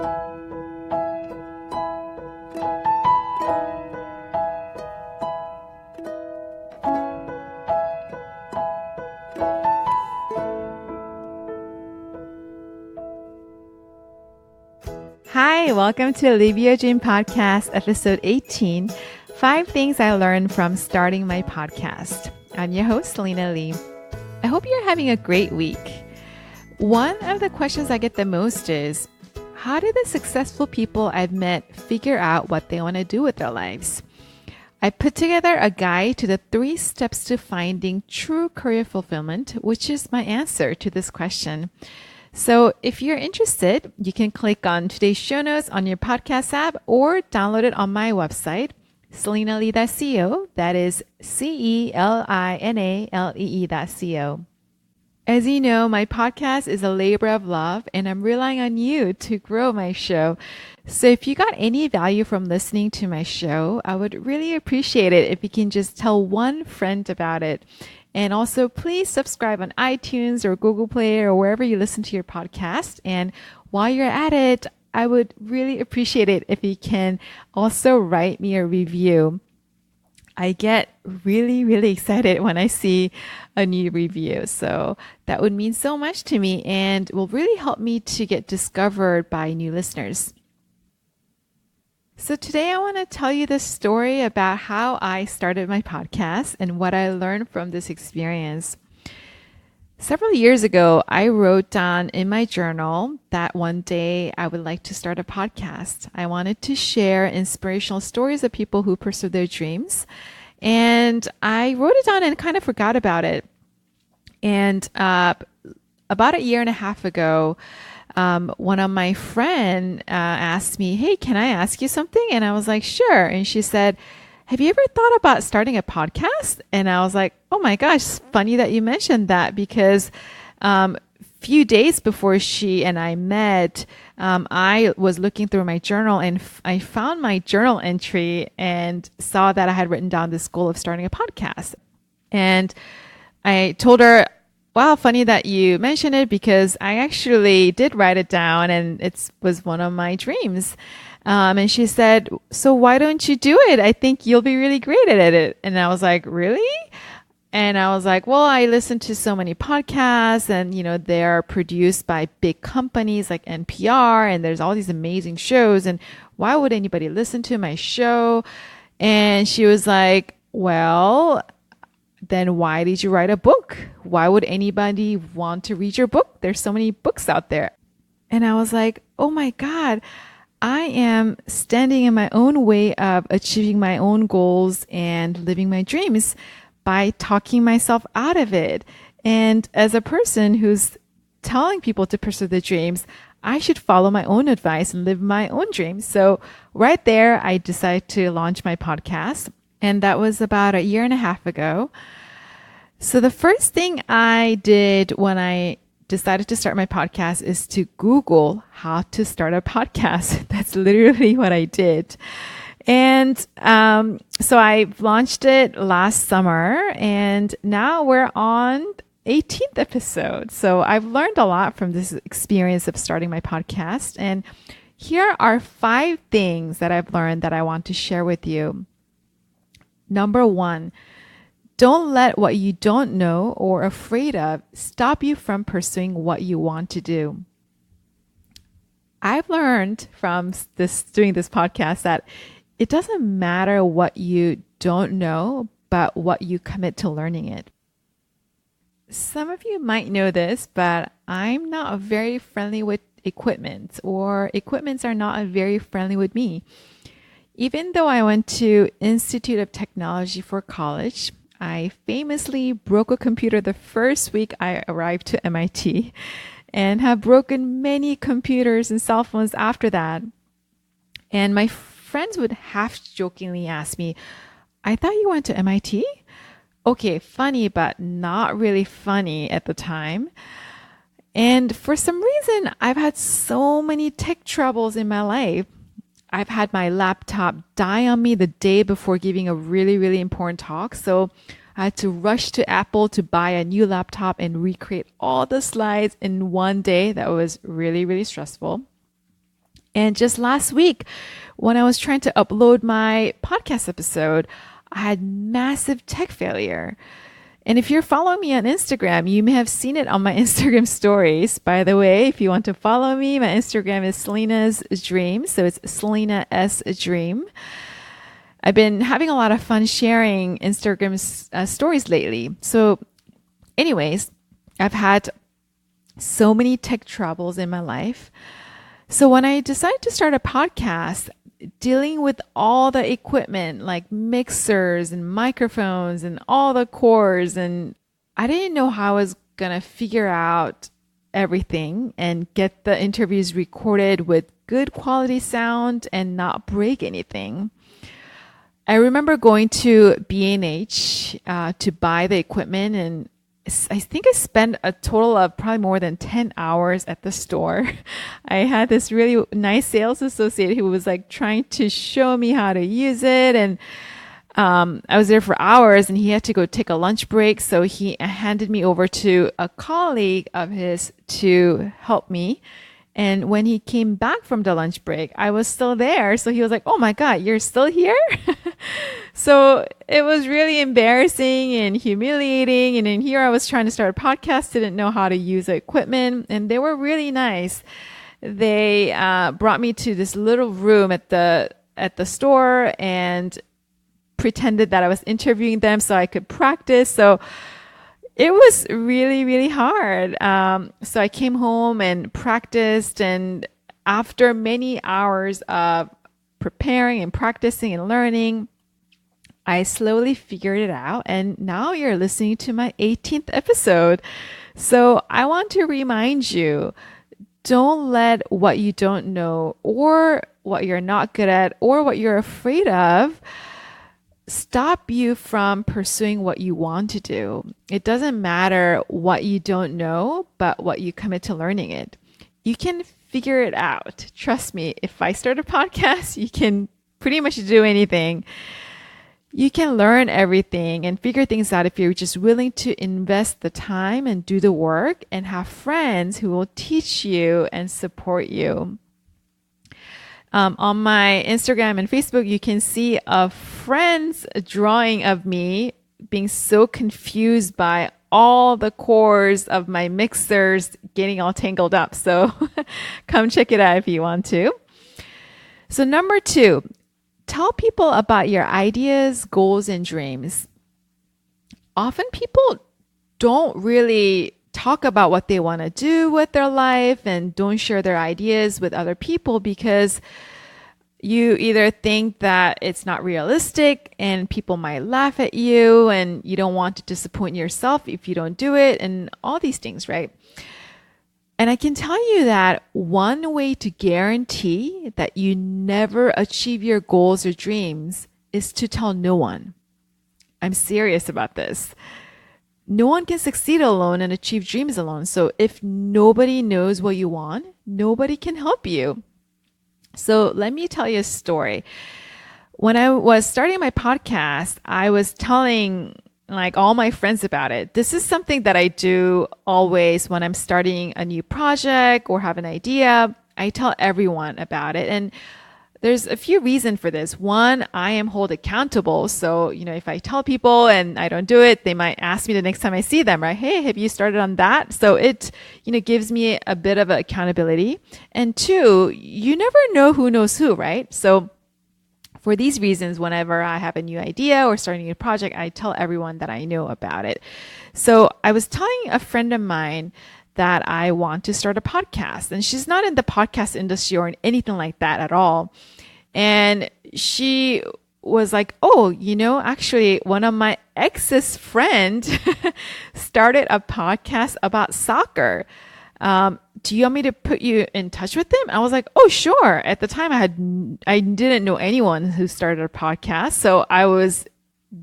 Hi, welcome to Live Your Dream Podcast, episode 18, 5 Things I Learned from Starting My Podcast. I'm your host, Selena Lee. I hope you're having a great week. One of the questions I get the most is, how do the successful people I've met figure out what they want to do with their lives? I put together a guide to the 3 steps to finding true career fulfillment, which is my answer to this question. So if you're interested, you can click on today's show notes on your podcast app or download it on my website, SelenaLee.co. That is CELINALEE.co. As you know, my podcast is a labor of love, and I'm relying on you to grow my show. So if you got any value from listening to my show, I would really appreciate it if you can just tell one friend about it. And also, please subscribe on iTunes or Google Play or wherever you listen to your podcast. And while you're at it, I would really appreciate it if you can also write me a review. I get really, really excited when I see a new review. So that would mean so much to me and will really help me to get discovered by new listeners. So today I want to tell you the story about how I started my podcast and what I learned from this experience. Several years ago, I wrote down in my journal that one day I would like to start a podcast. I wanted to share inspirational stories of people who pursue their dreams. And I wrote it down and kind of forgot about it. And about a year and a half ago, one of my friends asked me, hey, can I ask you something? And I was like, sure. And she said, have you ever thought about starting a podcast? And I was like, oh my gosh, funny that you mentioned that, because few days before she and I met, I was looking through my journal and I found my journal entry and saw that I had written down this goal of starting a podcast. And I told her, wow, funny that you mentioned it, because I actually did write it down and it was one of my dreams. And she said, so why don't you do it? I think you'll be really great at it. And I was like, really? And I was like, well, I listen to so many podcasts and, they're produced by big companies like NPR and there's all these amazing shows. And why would anybody listen to my show? And she was like, well, then why did you write a book? Why would anybody want to read your book? There's so many books out there. And I was like, oh my God, I am standing in my own way of achieving my own goals and living my dreams by talking myself out of it. And as a person who's telling people to pursue their dreams, I should follow my own advice and live my own dreams. So right there, I decided to launch my podcast. And that was about a year and a half ago. So the first thing I did when I decided to start my podcast is to Google how to start a podcast. That's literally what I did. And so I launched it last summer and now we're on 18th episode. So I've learned a lot from this experience of starting my podcast. And here are 5 things that I've learned that I want to share with you. Number 1, don't let what you don't know or afraid of stop you from pursuing what you want to do. I've learned from doing this podcast that it doesn't matter what you don't know, but what you commit to learning it. Some of you might know this, but I'm not very friendly with equipment, or equipments are not very friendly with me. Even though I went to Institute of Technology for college, I famously broke a computer the first week I arrived to MIT and have broken many computers and cell phones after that. And my friends would half jokingly ask me, I thought you went to MIT? Okay, funny, but not really funny at the time. And for some reason, I've had so many tech troubles in my life. I've had my laptop die on me the day before giving a really, really important talk. So I had to rush to Apple to buy a new laptop and recreate all the slides in one day. That was really, really stressful. And just last week, when I was trying to upload my podcast episode, I had massive tech failure. And if you're following me on Instagram, you may have seen it on my Instagram stories. By the way, if you want to follow me, my Instagram is Selena's Dream. So it's Selena S Dream. I've been having a lot of fun sharing Instagram stories lately. So anyways, I've had so many tech troubles in my life. So when I decided to start a podcast, dealing with all the equipment like mixers and microphones and all the cords, and I didn't know how I was going to figure out everything and get the interviews recorded with good quality sound and not break anything. I remember going to B&H to buy the equipment, and I think I spent a total of probably more than 10 hours at the store. I had this really nice sales associate who was like trying to show me how to use it. And I was there for hours and he had to go take a lunch break. So he handed me over to a colleague of his to help me. And when he came back from the lunch break, I was still there. So he was like, "Oh my God, you're still here?" So it was really embarrassing and humiliating. And in here, I was trying to start a podcast, didn't know how to use the equipment, and they were really nice. They brought me to this little room at the store and pretended that I was interviewing them so I could practice. So it was really, really hard. So I came home and practiced, and after many hours of preparing and practicing and learning, I slowly figured it out, and now you're listening to my 18th episode. So I want to remind you, don't let what you don't know or what you're not good at or what you're afraid of stop you from pursuing what you want to do. It doesn't matter what you don't know, but what you commit to learning it. You can figure it out. Trust me, if I start a podcast, you can pretty much do anything. You can learn everything and figure things out if you're just willing to invest the time and do the work and have friends who will teach you and support you. On my Instagram and Facebook, you can see a friend's drawing of me being so confused by all the cords of my mixers getting all tangled up. So come check it out if you want to. So number 2, tell people about your ideas, goals, and dreams. Often people don't really talk about what they want to do with their life and don't share their ideas with other people because you either think that it's not realistic and people might laugh at you and you don't want to disappoint yourself if you don't do it and all these things, right? And I can tell you that one way to guarantee that you never achieve your goals or dreams is to tell no one. I'm serious about this. No one can succeed alone and achieve dreams alone. So if nobody knows what you want, nobody can help you. So let me tell you a story. When I was starting my podcast, I was telling like all my friends about it. This is something that I do always when I'm starting a new project or have an idea. I tell everyone about it. And there's a few reasons for this. One, I am held accountable. So, if I tell people and I don't do it, they might ask me the next time I see them, right? Hey, have you started on that? So it, gives me a bit of accountability. And 2, you never know who knows who, right? So for these reasons, whenever I have a new idea or starting a new project, I tell everyone that I know about it. So I was telling a friend of mine that I want to start a podcast, and she's not in the podcast industry or anything like that at all. And she was like, "Oh, actually one of my ex's friend started a podcast about soccer. Do you want me to put you in touch with them?" I was like, "Oh, sure." At the time I didn't know anyone who started a podcast. So I was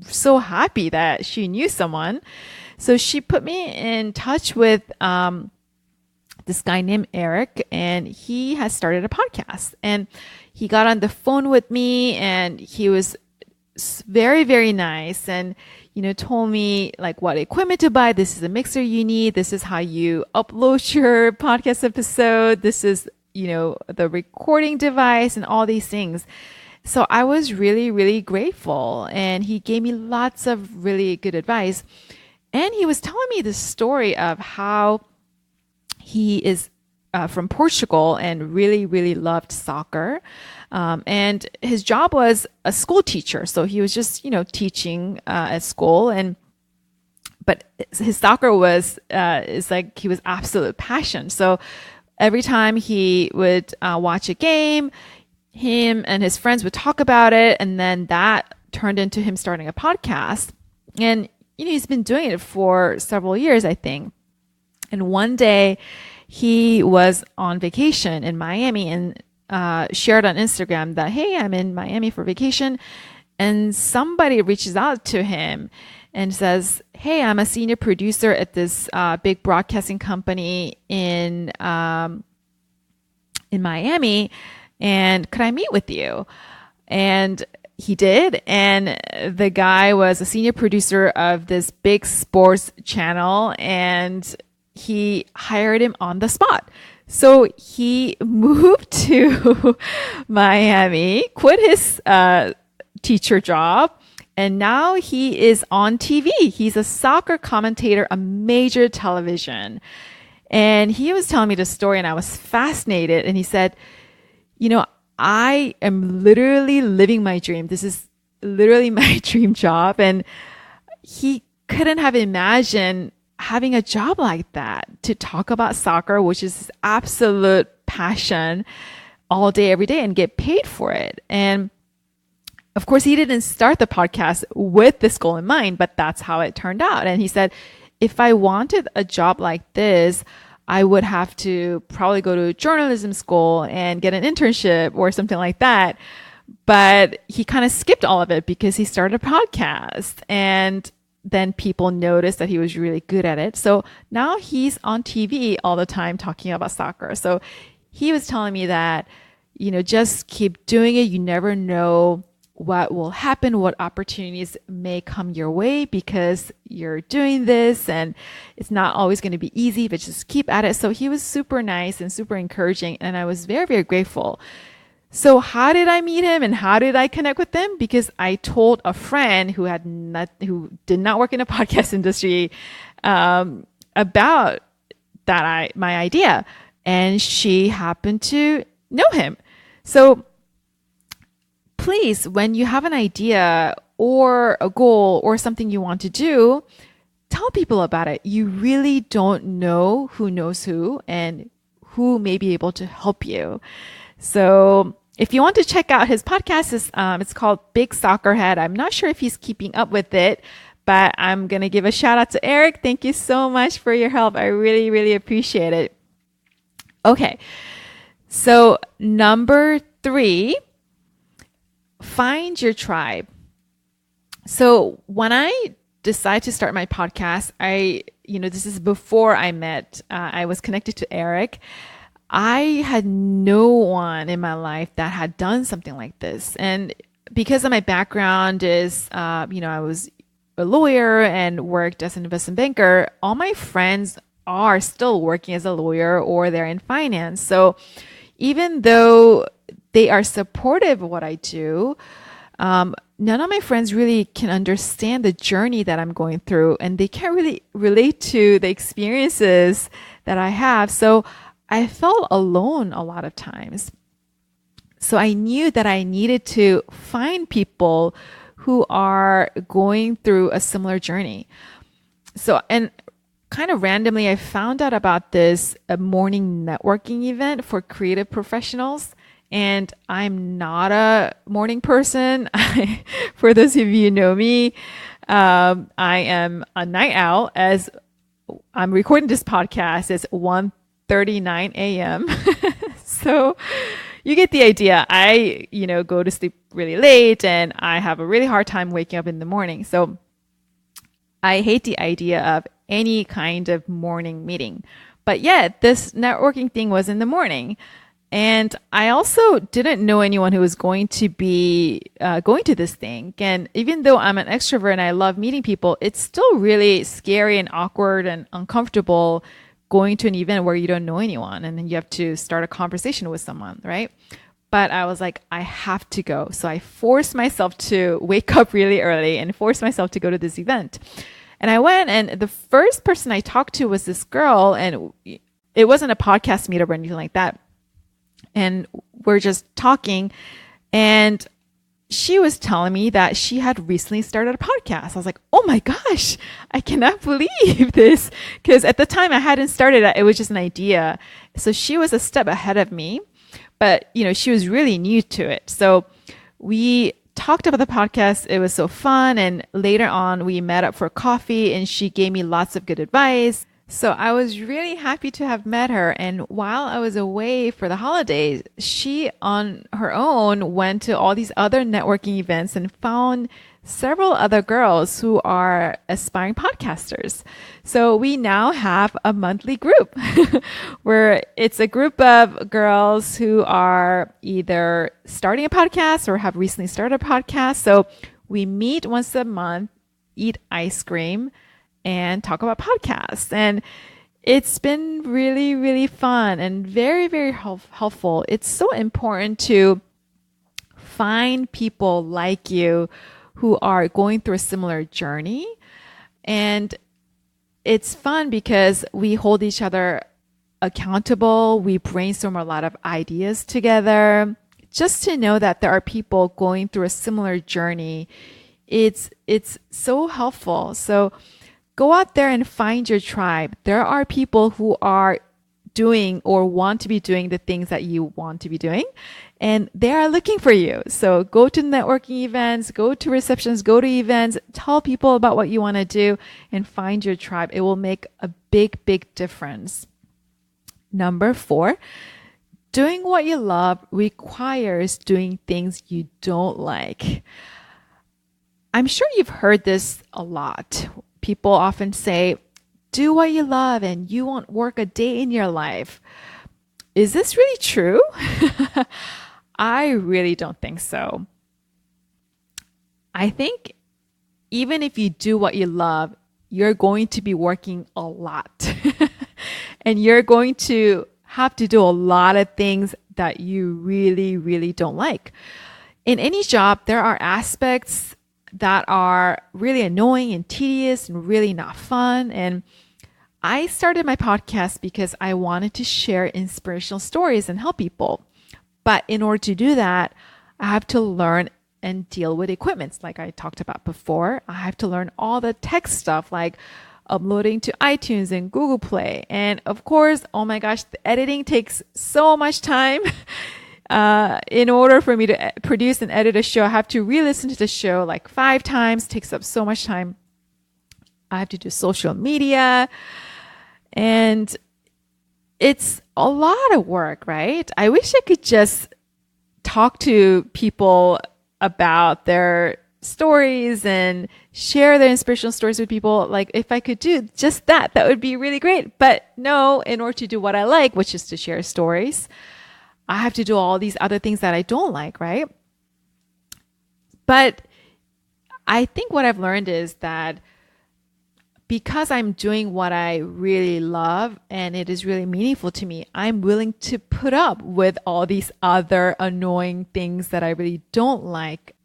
so happy that she knew someone. So she put me in touch with, this guy named Eric, and he has started a podcast, and he got on the phone with me, and he was very, very nice, and told me like what equipment to buy. This is a mixer you need. This is how you upload your podcast episode. This is the recording device and all these things. So I was really, really grateful. And he gave me lots of really good advice. And he was telling me the story of how he is from Portugal and really, really loved soccer. And his job was a school teacher. So he was just, teaching at school. But his soccer was, is like he was absolute passion. So every time he would watch a game, him and his friends would talk about it. And then that turned into him starting a podcast. And, he's been doing it for several years, I think. And one day he was on vacation in Miami and shared on Instagram that, hey, I'm in Miami for vacation. And somebody reaches out to him and says, hey, I'm a senior producer at this big broadcasting company in Miami. And could I meet with you? And he did. And the guy was a senior producer of this big sports channel, and he hired him on the spot. So he moved to Miami, quit his teacher job, and now he is on TV. He's a soccer commentator on major television. And he was telling me the story, and I was fascinated. And he said, I am literally living my dream. This is literally my dream job. And he couldn't have imagined having a job like that, to talk about soccer, which is his absolute passion, all day, every day, and get paid for it. And of course, he didn't start the podcast with this goal in mind, but that's how it turned out. And he said, if I wanted a job like this, I would have to probably go to journalism school and get an internship or something like that. But he kind of skipped all of it because he started a podcast, and then people noticed that he was really good at it. So now he's on TV all the time talking about soccer. So he was telling me that, just keep doing it. You never know what will happen, what opportunities may come your way because you're doing this, and it's not always going to be easy, but just keep at it. So he was super nice and super encouraging, and I was very, very grateful. So how did I meet him and how did I connect with him? Because I told a friend who did not work in the podcast industry about my idea, and she happened to know him. So please, when you have an idea or a goal or something you want to do, tell people about it. You really don't know who knows who and who may be able to help you. So if you want to check out his podcast, it's called Big Soccer Head. I'm not sure if he's keeping up with it, but I'm going to give a shout out to Eric. Thank you so much for your help. I really, really appreciate it. Okay. So number 3, find your tribe. So when I decided to start my podcast, this is before I was connected to Eric. I had no one in my life that had done something like this. And because of my background is, I was a lawyer and worked as an investment banker, all my friends are still working as a lawyer or they're in finance. So even though they are supportive of what I do, none of my friends really can understand the journey that I'm going through, and they can't really relate to the experiences that I have. So I felt alone a lot of times. So I knew that I needed to find people who are going through a similar journey. So, and kind of randomly, I found out about this morning networking event for creative professionals. And I'm not a morning person. For those of you who know me, I am a night owl. As I'm recording this podcast, it's 1:39 a.m. So you get the idea. I, go to sleep really late and I have a really hard time waking up in the morning. So I hate the idea of any kind of morning meeting. But yet this networking thing was in the morning. And I also didn't know anyone who was going to be going to this thing. And even though I'm an extrovert and I love meeting people, it's still really scary and awkward and uncomfortable going to an event where you don't know anyone and then you have to start a conversation with someone, right? But I was like, I have to go. So I forced myself to wake up really early and forced myself to go to this event. And I went, and the first person I talked to was this girl, and it wasn't a podcast meetup or anything like that. And we're just talking, and she was telling me that she had recently started a podcast. I was like, oh my gosh, I cannot believe this. Because at the time I hadn't started it. It was just an idea. So she was a step ahead of me, but she was really new to it. So we talked about the podcast. It was so fun. And later on we met up for coffee and she gave me lots of good advice. So I was really happy to have met her. And while I was away for the holidays, she on her own went to all these other networking events and found several other girls who are aspiring podcasters. So we now have a monthly group where it's a group of girls who are either starting a podcast or have recently started a podcast. So we meet once a month, eat ice cream, and talk about podcasts. And it's been really, really fun and very, very helpful. It's so important to find people like you who are going through a similar journey. And it's fun because we hold each other accountable. We brainstorm a lot of ideas together. Just to know that there are people going through a similar journey, it's so helpful. So go out there and find your tribe. There are people who are doing or want to be doing the things that you want to be doing, and they are looking for you. So go to networking events, go to receptions, go to events, tell people about what you want to do, and find your tribe. It will make a big, big difference. Number 4, doing what you love requires doing things you don't like. I'm sure you've heard this a lot. People often say, do what you love and you won't work a day in your life. Is this really true? I really don't think so. I think even if you do what you love, you're going to be working a lot. And you're going to have to do a lot of things that you really, really don't like. In any job, there are aspects that are really annoying and tedious and really not fun. And I started my podcast because I wanted to share inspirational stories and help people. But in order to do that, I have to learn and deal with equipment like I talked about before. I have to learn all the tech stuff like uploading to iTunes and Google Play. And of course, oh my gosh, the editing takes so much time. In order for me to produce and edit a show, I have to re-listen to the show like 5 times. It takes up so much time. I have to do social media. And it's a lot of work, right? I wish I could just talk to people about their stories and share their inspirational stories with people. Like if I could do just that, that would be really great. But no, in order to do what I like, which is to share stories, I have to do all these other things that I don't like, right? But I think what I've learned is that because I'm doing what I really love and it is really meaningful to me, I'm willing to put up with all these other annoying things that I really don't like.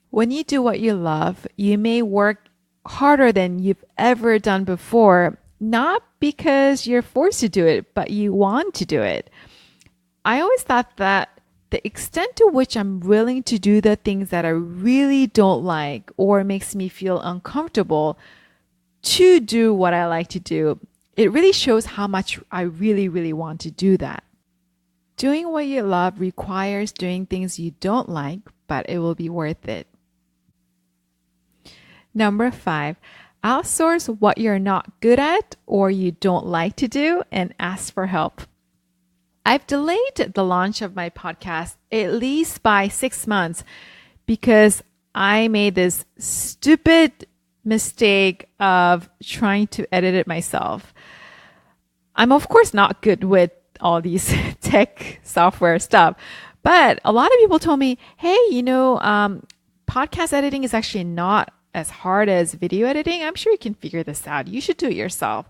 When you do what you love, you may work harder than you've ever done before, not because you're forced to do it, but you want to do it. I always thought that the extent to which I'm willing to do the things that I really don't like or makes me feel uncomfortable to do what I like to do, it really shows how much I really, really want to do that. Doing what you love requires doing things you don't like, but it will be worth it. Number 5, outsource what you're not good at or you don't like to do and ask for help. I've delayed the launch of my podcast at least by 6 months because I made this stupid mistake of trying to edit it myself. I'm of course not good with all these tech software stuff, but a lot of people told me, hey, podcast editing is actually not as hard as video editing. I'm sure you can figure this out. You should do it yourself.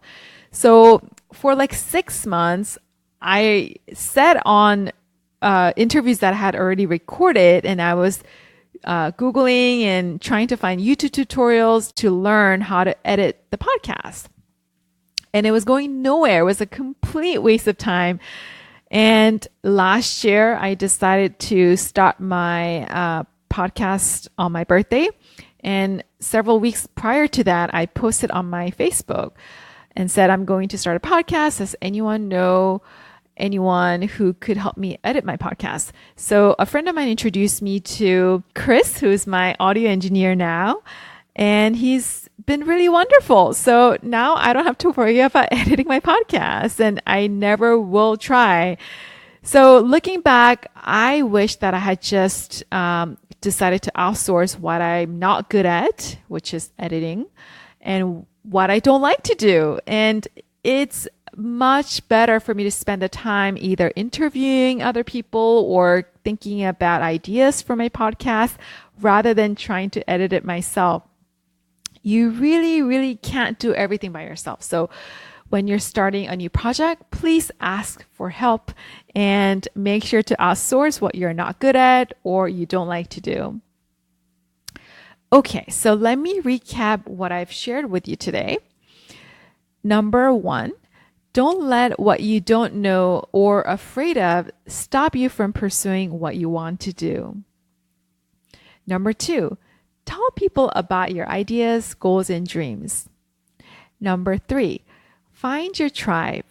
So for like 6 months, I set on interviews that I had already recorded, and I was Googling and trying to find YouTube tutorials to learn how to edit the podcast. And it was going nowhere. It was a complete waste of time. And last year, I decided to start my podcast on my birthday. And several weeks prior to that, I posted on my Facebook and said, I'm going to start a podcast. Does anyone know anyone who could help me edit my podcast? So a friend of mine introduced me to Chris, who's my audio engineer now, and he's been really wonderful. So now I don't have to worry about editing my podcast, and I never will try. So looking back, I wish that I had just decided to outsource what I'm not good at, which is editing, and what I don't like to do. And it's much better for me to spend the time either interviewing other people or thinking about ideas for my podcast rather than trying to edit it myself. You really, really can't do everything by yourself. So when you're starting a new project, please ask for help and make sure to outsource what you're not good at or you don't like to do. Okay, so let me recap what I've shared with you today. Number 1, don't let what you don't know or afraid of stop you from pursuing what you want to do. Number 2, tell people about your ideas, goals, and dreams. Number 3, find your tribe.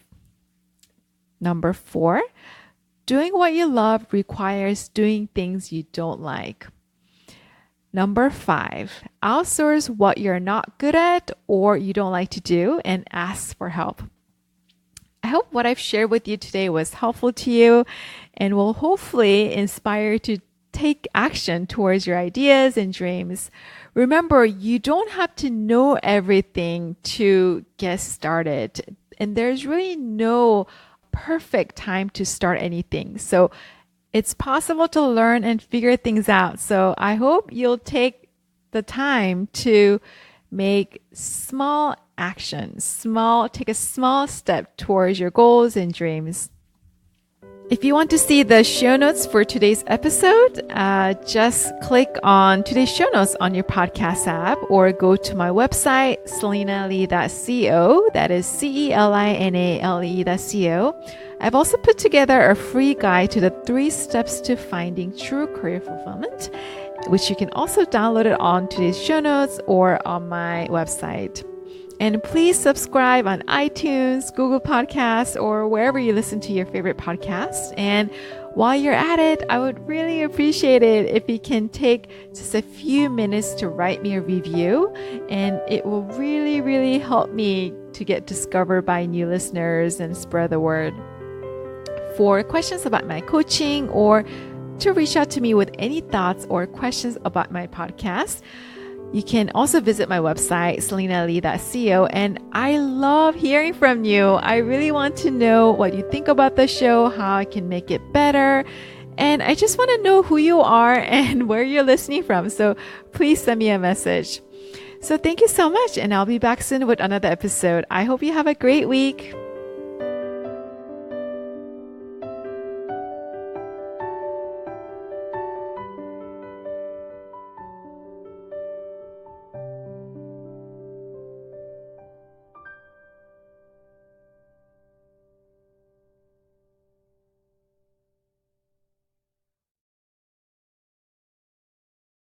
Number 4, doing what you love requires doing things you don't like. Number 5, outsource what you're not good at or you don't like to do and ask for help. I hope what I've shared with you today was helpful to you and will hopefully inspire you to take action towards your ideas and dreams. Remember, you don't have to know everything to get started, and there's really no perfect time to start anything. So it's possible to learn and figure things out. So I hope you'll take the time to make small actions, take a small step towards your goals and dreams. If you want to see the show notes for today's episode, just click on today's show notes on your podcast app or go to my website, selinale.co. That is CELINALE.co. I've also put together a free guide to the 3 steps to finding true career fulfillment, which you can also download it on today's show notes or on my website. And please subscribe on iTunes, Google Podcasts, or wherever you listen to your favorite podcasts. And while you're at it, I would really appreciate it if you can take just a few minutes to write me a review. And it will really, really help me to get discovered by new listeners and spread the word. For questions about my coaching or to reach out to me with any thoughts or questions about my podcast, you can also visit my website, selinale.co, and I love hearing from you. I really want to know what you think about the show, how I can make it better, and I just want to know who you are and where you're listening from. So please send me a message. So thank you so much, and I'll be back soon with another episode. I hope you have a great week.